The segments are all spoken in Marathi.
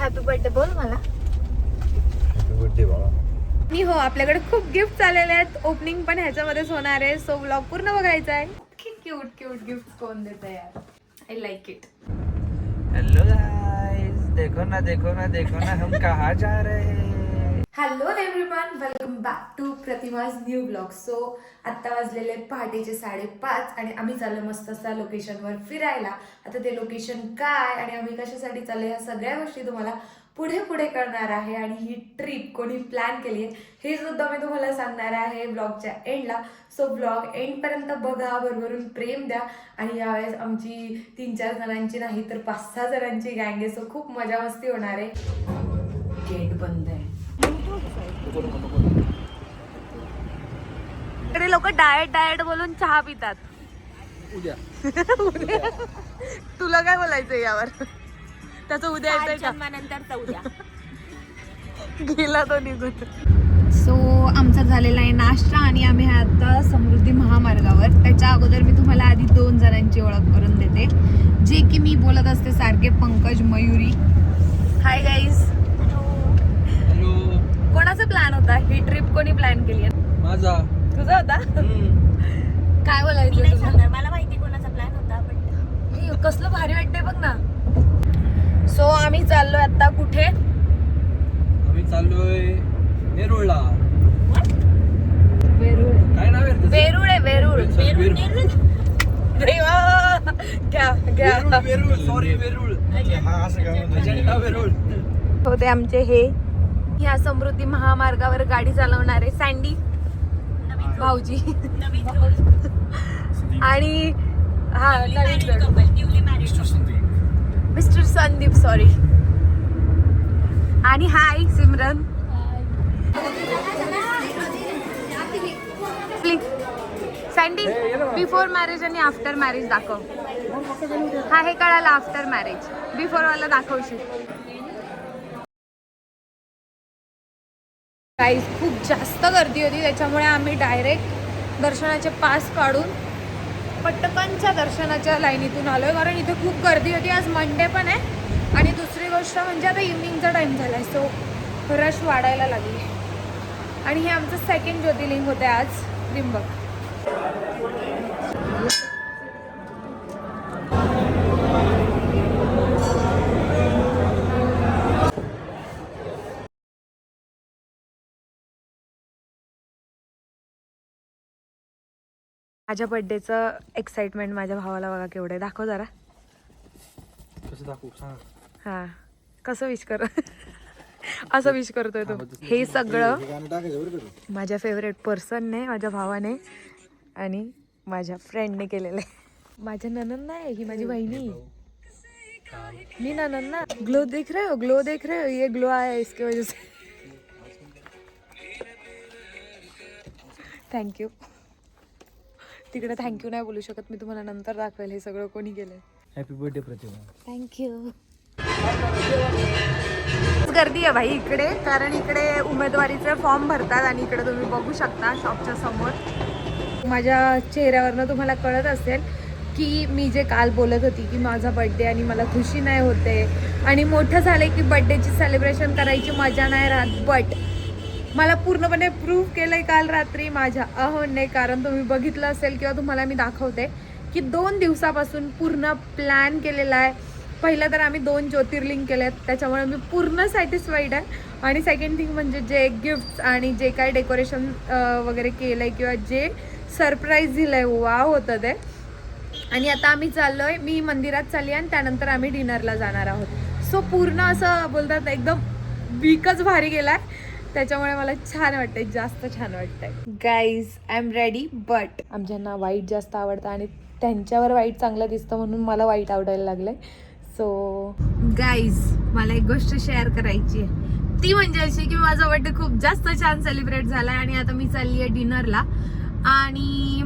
हॅपी बर्थडे बोल मला. हॅपी बर्थडे बाळा. मी हो, आपल्याकडे खूप गिफ्ट आलेले आहेत. ओपनिंग पण ह्याच्यामध्येच होणार आहे. सो व्लॉग पूर्ण बघायचा आहे. क्यूट क्यूट गिफ्ट कोण देतं यार. I like it. Hello guys, देखो ना हम कहाँ जा रहे हैं. Hello everyone, welcome back to Pratima's new blog. So आत्ता वाजलेले पहाटेचे 5:30 आणि आम्ही चाललो मस्त असा लोकेशनवर फिरायला. आता ते लोकेशन काय आणि आम्ही कशासाठी चाललो ह्या सगळ्या गोष्टी तुम्हाला पुढे पुढे कळणार आहे. आणि ही ट्रिप कोणी प्लॅन केली आहे हे सुद्धा मी तुम्हाला सांगणार आहे ब्लॉगच्या एंडला. सो ब्लॉग एंडपर्यंत बघा, भरभरून प्रेम द्या. आणि यावेळेस आमची 3-4 जणांची नाही तर 5-6 जणांची गँग आहे. सो खूप मजा मस्ती होणार आहे. गेट बंद आहे. इकडे लोक डाएट बोलून चहा पितात. उद्या तुला काय बोलायचंय यावर? त्याचं उद्या येतंय नंतरचा उद्या गेला तो निघून. सो आमचा झालेला आहे नाश्ता आणि आम्ही आता समृद्धी महामार्गावर. त्याच्या अगोदर मी तुम्हाला आधी 2 जणांची ओळख करून देते, जे की मी बोलत असते सारखे. Pankaj Mayuri. Hi guys. Hello. कोणाचा प्लॅन होता? ही ट्रिप कोणी प्लॅन केली आहे? माझा. तुझा होता? काय मी बोलायचं नाही तुला? सांगणार, मला माहिती कोणाचा प्लॅन होता पण हे कसलं भारी वाटतंय बघ ना. सो आम्ही चाललोय आता कुठे? आम्ही चाललोय वेरूळला. वेरूळ. काय नाव आहे रे त्याचं? वेरूळ आहे वेरूळ. देवा घ्या घ्या. वेरूळ सॉरी वेरूळ. हा असं काय म्हणतो अजंठा वेरूळ. होते आमचे हे. ह्या समृद्धी महामार्गावर गाडी चालवणारे सँडी भाऊजी आणि हा मिस्टर संदीप सॉरी. आणि हाय सिमरन. सँडी बिफोर मॅरेज आणि आफ्टर मॅरेज दाखव. हा हे कळालं आफ्टर मॅरेज. बिफोर वाला दाखवशील. गाईज खूप जास्त गर्दी होती, त्याच्यामुळे आम्ही डायरेक्ट दर्शनाचे पास काढून पटकनच्या दर्शनाच्या लाईनीतून आलोय. कारण इथे खूप गर्दी होती. आज मंडे पण आहे आणि दुसरी गोष्ट म्हणजे आता इव्हनिंगचा टाइम झालाय. सो रश वाढायला लागली. आणि हे आमचं सेकंड ज्योतिर्लिंग होते आज, त्र्यंबक. माझ्या बर्थडेचं एक्साइटमेंट माझ्या भावाला बघा केवढे. दाखव जरा. कसं दाखवू सांग. हा कसं विश कर. असं विश करतोय तो. हे सगळं माझ्या फेवरेट पर्सनने, माझ्या भावाने आणि माझ्या फ्रेंडने केलेलं आहे. माझ्या ननंद नाही, ही माझी बहिणी. मी ननंद ना. ग्लो देख रहे हो, ग्लो देख रहे हो, ये ग्लो आया इसके वजह से. थँक्यू. तिकडे थँक्यू नाही बोलू शकत मी, तुम्हाला नंतर दाखवेल हे सगळं कोणी केलंय. हॅपी बर्थडे प्रतिमा. थँक्यू. गर्दी आहे भाई इकडे, कारण इकडे उमेदवारीचे फॉर्म भरतात आणि इकडे तुम्ही बघू शकता शॉपच्या समोर. माझ्या चेहऱ्यावरनं तुम्हाला कळत असेल की मी जे काल बोलत होती की माझा बर्थडे आणि मला खुशी नाही होते आणि मोठं झाले की बर्थडेची सेलिब्रेशन करायची मजा नाही राहत. बट मला पूर्णपणे प्रूव्ह केलंय काल रात्री माझ्या अहोने. कारण तुम्ही बघितलं असेल किंवा तुम्हाला मी दाखवते की 2 दिवसापासून पूर्ण प्लॅन केलेला आहे. पहिलं तर आम्ही 2 ज्योतिर्लिंग केलेत, त्याच्यामुळे मी पूर्ण सॅटिस्फाईड आहे. आणि सेकंड थिंग म्हणजे जे गिफ्ट्स आणि जे काय डेकोरेशन वगैरे केलं आहे किंवा जे सरप्राईज दिलं आहे, वाव होतं ते. आणि आता आम्ही चाललोय, मी मंदिरात चालली आणि त्यानंतर आम्ही डिनरला जाणार आहोत. सो पूर्ण असं बोलतात एकदम वीकच भारी गेलाय. त्याच्यामुळे मला छान वाटतंय, जास्त छान वाटतंय. Guys I am ready. But आमच्यांना व्हाईट जास्त आवडतं आणि त्यांच्यावर व्हाईट चांगलं दिसतं म्हणून मला व्हाईट आवडायला लागलंय. सो गाईज मला एक गोष्ट शेअर करायची आहे, ती म्हणजे अशी की माझा बर्थडे खूप जास्त छान सेलिब्रेट झालाय आणि आता मी चालली आहे डिनरला. आणि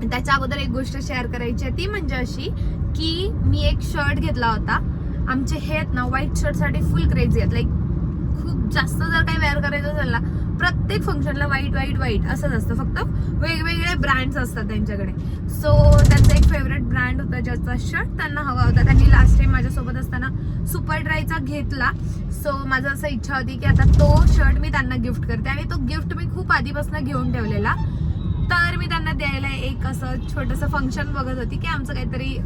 त्याच्या अगोदर एक गोष्ट शेअर करायची आहे, ती म्हणजे अशी की मी एक शर्ट घेतला होता. आमचे हे आहेत ना व्हाईट शर्टसाठी फुल क्रेझी आहेत. लाईक खूप जास्त जर काही वेअर करायचं असेल ना प्रत्येक फंक्शनला व्हाईट व्हाईट व्हाईट असंच असतं, फक्त वेगवेगळे ब्रँड्स असतात त्यांच्याकडे. सो त्यांचा एक फेवरेट ब्रँड होता ज्याचा शर्ट त्यांना हवा होता. त्यांनी लास्ट टाइम माझ्यासोबत असताना सुपर ड्रायचा घेतला. सो माझं असं इच्छा होती की आता तो शर्ट मी त्यांना गिफ्ट करते, आणि तो गिफ्ट मी खूप आधीपासून घेऊन ठेवलेला. तर मी त्यांना द्यायला एक असं छोटंसं फंक्शन बघत होती की आमचं काहीतरी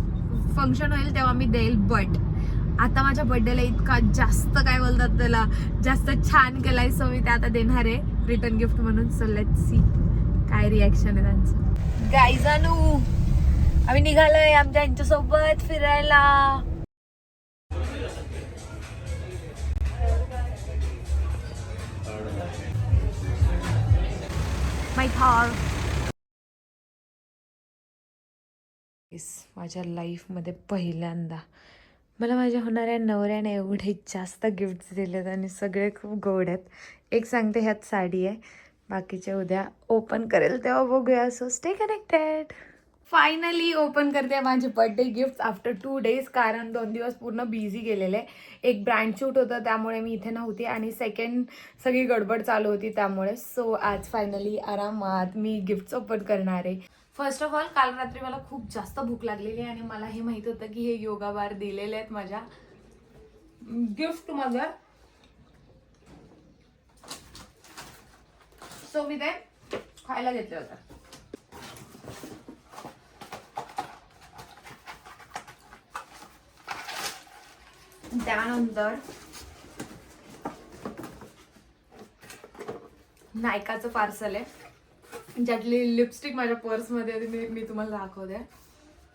फंक्शन होईल तेव्हा मी देईल. बट आता माझ्या बर्थडेला इतका जास्त काय बोलतात त्याला, जास्त छान केलाय. सो मी ते आता देणार आहे रिटर्न गिफ्ट म्हणून. सो लेट्स सी काय रिॲक्शन आहे त्यांचं. गाईजानू आम्ही निघालोय आमच्या यांच्यासोबत फिरायला. माय थार. माझ्या लाईफमध्ये पहिल्यांदा मला माझ्या होणाऱ्या नवऱ्याने एवढे जास्त गिफ्ट्स दिलेत आणि सगळे खूप गोड आहेत. एक सांगते ह्यात साडी आहे, बाकीचे उद्या ओपन करेल तेव्हा बघूया. So stay connected. Finally open करते माझे बर्थडे गिफ्ट आफ्टर 2 days, कारण 2 दिवस पूर्ण बिझी गेलेले. एक ब्रँड शूट होतं त्यामुळे मी इथे नव्हती, आणि सेकंड सगळी गडबड चालू होती त्यामुळे. सो आज फायनली आरामात मी गिफ्ट्स ओपन करणार आहे. फर्स्ट ऑफ ऑल काल रात्री मला खूप जास्त भूक लागलेली आहे, आणि मला हे माहित होतं की हे योगा बार दिलेले आहेत माझ्या गिफ्ट मध्ये. सो मी ते खायला घेतले होते. त्यानंतर नायकाचं पार्सल आहे, ज्यातली लिपस्टिक माझ्या पर्समध्ये होती. मी तुम्हाला दाखवते.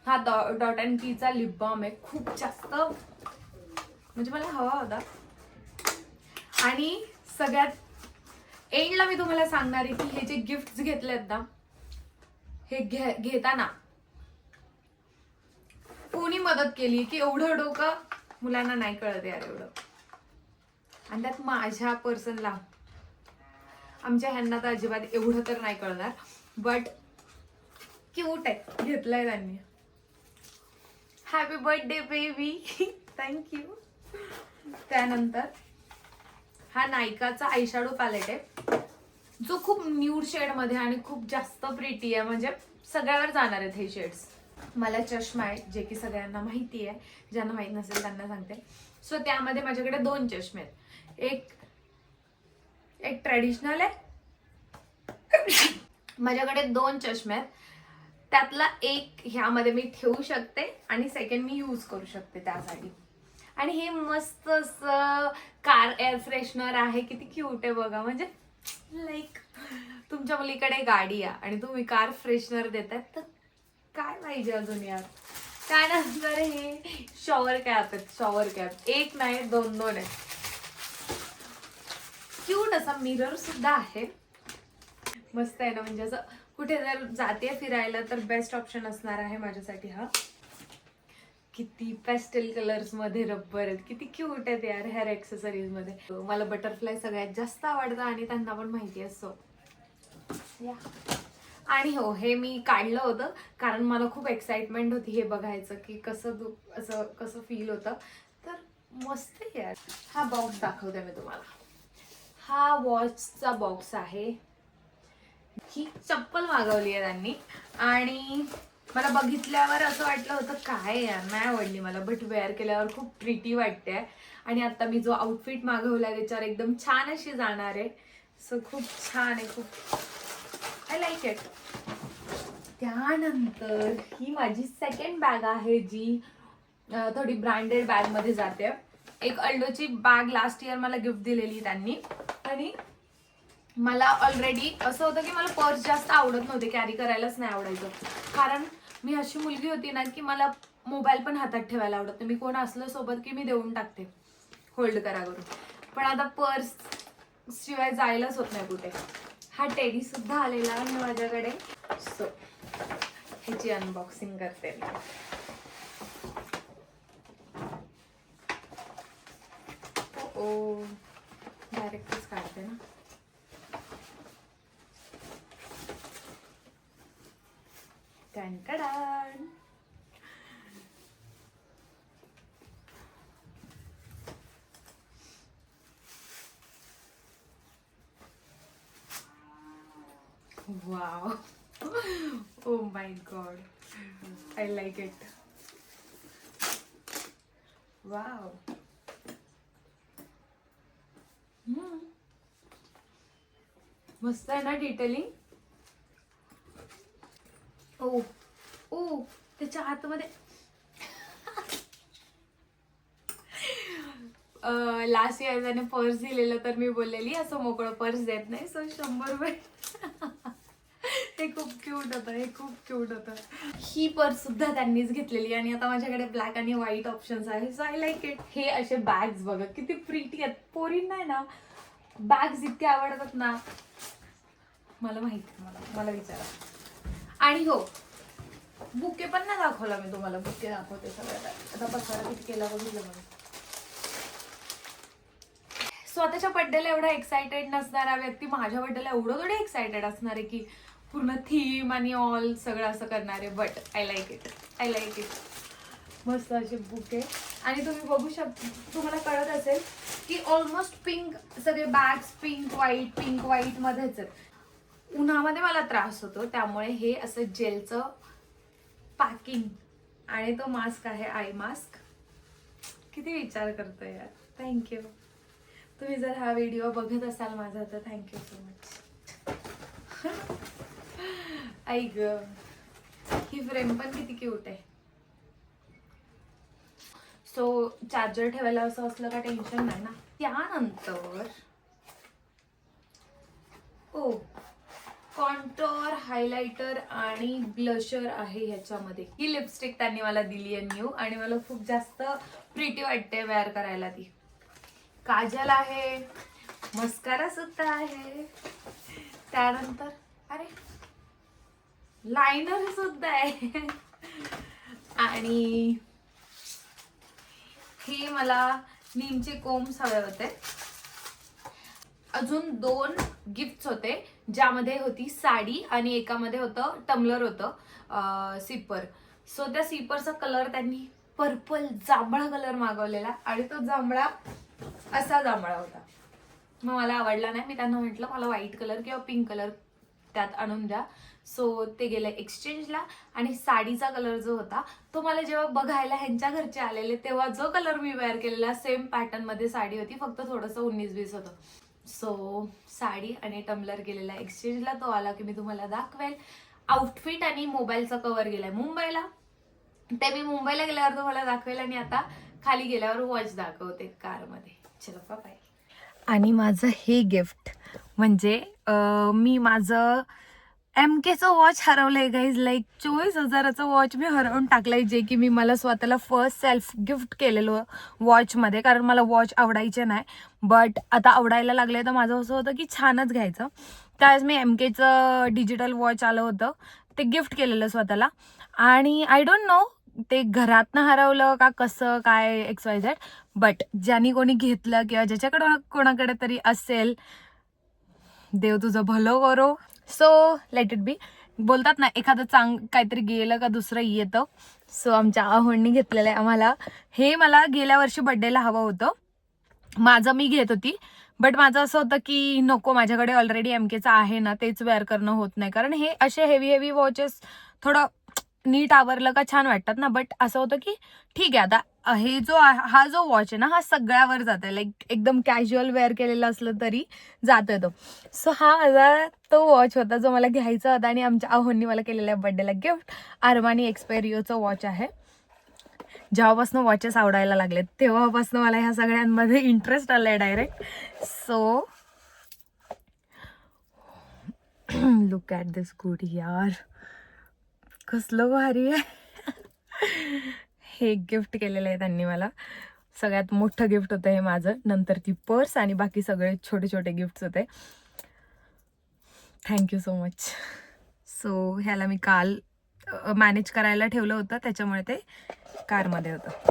हा डॉट अँड कीचा लिप बाम आहे. खूप जास्त म्हणजे मला हवा होता. आणि सगळ्यात एंडला मी तुम्हाला सांगणार आहे की हे जे गिफ्ट घेतलेत ना, हे घेताना कोणी मदत केली की एवढं डोकं मुलांना नाही कळत यार एवढं. आणि त्यात माझ्या पर्सनला, आमच्या ह्यांना तर अजिबात एवढं तर नाही कळणार, बट क्यूट आहे, घेतलंय त्यांनी. Happy birthday baby. थँक्यू. त्यानंतर हा नायकाचा आयशॅडो पॅलेट आहे, जो खूप न्यूड शेड मध्ये आणि खूप जास्त प्रिटी आहे. म्हणजे सगळ्यावर जाणार आहेत हे शेड्स. मला चष्मा आहे, जे की सगळ्यांना माहिती आहे, ज्यांना माहित नसेल त्यांना सांगते. सो त्यामध्ये माझ्याकडे 2 चष्मे आहेत. एक ट्रेडिशनल आहे, माझ्याकडे 2 चष्मे आहेत. त्यातला एक ह्यामध्ये मी ठेवू शकते आणि सेकंड मी यूज करू शकते त्यासाठी. आणि हे मस्त असं कार एअर फ्रेशनर आहे. किती क्यूट आहे बघा. म्हणजे लाईक तुमच्या मुलीकडे गाडी आहे आणि तुम्ही कार फ्रेशनर देतात, तर काय पाहिजे अजून यार. त्यानंतर हे शॉवर कॅप आहेत. शॉवर कॅप एक नाही 2 आहेत. क्यूट असा मिरर सुद्धा आहे. मस्त आहे ना. म्हणजे असं कुठे जर जाते फिरायला तर बेस्ट ऑप्शन असणार आहे माझ्यासाठी हा. किती पेस्टल कलर्स मध्ये रबर आहेत. किती क्यूट आहेत यार हेअर एक्सेसरीज मध्ये. मला बटरफ्लाय सगळ्यात जास्त आवडतं आणि त्यांना पण माहिती आहे. सो या. आणि हो, हे मी काढलं होतं कारण मला खूप एक्साइटमेंट होती हे बघायचं की कसं फील होतं. तर मस्त यार. हा बॉक्स दाखवते मी तुम्हाला. हा वॉचचा बॉक्स आहे. ही चप्पल मागवली आहे त्यांनी, आणि मला बघितल्यावर असं वाटलं होतं काय यार नाही आवडली मला, बट वेअर केल्यावर खूप प्रिटी वाटते. आणि आता मी जो आउटफिट मागवला त्याच्यावर एकदम छान अशी जाणार आहे. सो खूप छान आहे, खूप आय लाईक इट. त्यानंतर ही माझी सेकंड बॅग आहे, जी थोडी ब्रँडेड बॅग मध्ये जाते. एक अल्डोची बॅग लास्ट इयर मला गिफ्ट दिलेली त्यांनी. आणि मला ऑलरेडी असं होतं की मला पर्स जास्त आवडत नव्हते, कॅरी करायलाच नाही आवडायचं. कारण मी अशी मुलगी होती ना की मला मोबाईल पण हातात ठेवायला आवडत नाही. मी कोण असलं सोबत की मी देऊन टाकते, होल्ड करा करून. पण आता पर्स शिवाय जायलाच होत नाही कुठे. हा टेडी सुद्धा आलेला आहे माझ्याकडे. सो ह्याची अनबॉक्सिंग करते मी. ओ डायरेक्टच काढते ना. Ton-ton. Wow, oh my God, I like it. Wow. मस्त आहे ना डिटेलिंग. ओ ओ, त्याच्या आतमध्ये लास्ट इयर त्याने पर्स दिलेलं, तर मी बोललेली असं मोकळं पर्स देत नाही, सो 100 रुपये. हे खूप क्यूट होतं, हे खूप क्यूट होतं. ही पर्स सुद्धा त्यांनीच घेतलेली आणि आता माझ्याकडे ब्लॅक आणि व्हाईट ऑप्शन्स आहे, सो आय लाईक इट. हे असे बॅग्स बघा किती प्रिटी आहेत. पोरींना आहे ना बॅग्स इतके आवडतात ना, मला माहिती, मला विचारा. आणि हो, बुके पण नाही दाखवला मी तुम्हाला, बुके दाखवते सगळ्यात. आता पसारा किती केला बघितलं मला. स्वतःच्या बर्थडेला एवढा एक्सायटेड नसणारा व्यक्ती माझ्या बर्थडेला एवढं थोडी एक्सायटेड असणार आहे की पूर्ण थीम आणि ऑल सगळं असं करणार आहे. But I like it, I like it. मस्त असे बुके. आणि तुम्ही बघू शकता, तुम्हाला कळत असेल की ऑलमोस्ट पिंक, सगळे बॅग्स पिंक व्हाईट मध्येच आहेत. उन्हामध्ये मला त्रास होतो, त्यामुळे हे असं जेलचं पॅकिंग. आणि तो मास्क आहे आय मास्क. किती विचार करतोय यार. थँक्यू. तुम्ही जर हा व्हिडिओ बघत असाल माझा तर थँक्यू सो मच. आई ग, ही फ्रेम पण किती क्यूट आहे. सो चार्जर ठेवायला असं असलं का टेन्शन नाही ना. त्यानंतर ओ, कॉन्टोर, हायलायटर आणि ब्लशर आहे ह्याच्यामध्ये. ही लिपस्टिक त्यांनी मला दिली आहे न्यू, आणि मला खूप जास्त प्रिटी वाटते वेअर करायला ती. काजल आहे, मस्कारा सुद्धा आहे. त्यानंतर अरे लायनर सुद्धा आहे. आणि हे मला नीमचे कोम्स हवे होते. अजून 2 गिफ्ट्स होते, ज्यामध्ये होती साडी आणि एकामध्ये होतं टम्बलर होतं सिपर. सो त्या सिपरचा कलर त्यांनी पर्पल जांभळा कलर मागवलेला, आणि तो जांभळा असा जांभळा होता. मग मला आवडला नाही. मी त्यांना म्हटलं मला व्हाईट कलर किंवा पिंक कलर त्यात आणून द्या. सो ते गेलं एक्सचेंजला. आणि साडीचा कलर जो होता तो मला जेव्हा बघायला ह्यांच्या घरचे आलेले, तेव्हा जो कलर मी वेअर केलेला सेम पॅटर्न मध्ये साडी होती, फक्त थोडंसं 19-20 होतं. सो साडी आणि टम्बलर गेलेला एक्सचेंजला, तो आला की मी तुम्हाला दाखवेल. आउटफिट आणि मोबाईलचा कव्हर गेलाय मुंबईला, ते मी मुंबईला गेल्यावर तुम्हाला दाखवेल. आणि आता खाली गेल्यावर वॉच दाखवते कारमध्ये. चलो बाय. आणि माझं हे गिफ्ट म्हणजे मी माझं MKचं वॉच हरवलंय गाईज. लाईक 24,000चं वॉच मी हरवून टाकलंय, जे की मी मला स्वतःला फर्स्ट सेल्फ गिफ्ट केलेलं वॉचमध्ये, कारण मला वॉच आवडायचे नाही. बट आता आवडायला लागले, तर माझं असं होतं की छानच घ्यायचं. त्यावेळेस मी MKचं डिजिटल वॉच आलं होतं, ते गिफ्ट केलेलं स्वतःला. आणि आय डोंट नो ते घरातनं हरवलं का कसं काय XYZ, बट ज्यांनी कोणी घेतलं किंवा ज्याच्याकडं कोणाकडे तरी असेल, देव तुझं भलं करो. So let it be. बोलतात ना, एखादं काहीतरी गेलं का दुसरं येतं. सो आमच्या आहोंनी घेतलेलं आहे आम्हाला. हे मला गेल्या वर्षी बर्थडेला हवं होतं, माझं मी घेत होती. बट माझं असं होतं की नको, माझ्याकडे ऑलरेडी MKचं आहे ना, तेच वेअर करणं होत नाही. कारण हे असे हेवी वॉचेस थोडं नीट आवरलं का छान वाटतात ना. बट असं होतं की ठीक आहे, आता हे हा जो वॉच आहे ना, हा सगळ्यावर जात आहे. लाईक एकदम कॅज्युअल वेअर केलेलं असलं तरी जातोय तो. सो हा माझा तो वॉच होता जो मला घ्यायचा होता, आणि आमच्या आहोंनी मला केलेल्या बर्थडेला गिफ्ट. आर्मानी एक्सपेरियोचं वॉच आहे. जेव्हापासून वॉचेस आवडायला लागलेत तेव्हापासून मला ह्या सगळ्यांमध्ये इंटरेस्ट आलाय डायरेक्ट. सो लुक ॲट दिस गुडी यार, कसलं भारी आहे. हे गिफ्ट केलेलं आहे त्यांनी मला. सगळ्यात मोठं गिफ्ट होतं हे माझं. नंतर ती पर्स आणि बाकी सगळे छोटे छोटे गिफ्ट्स होते. Thank you so much. सो ह्याला मी काल मॅनेज करायला ठेवलं होतं, त्याच्यामुळे ते कारमध्ये होतं.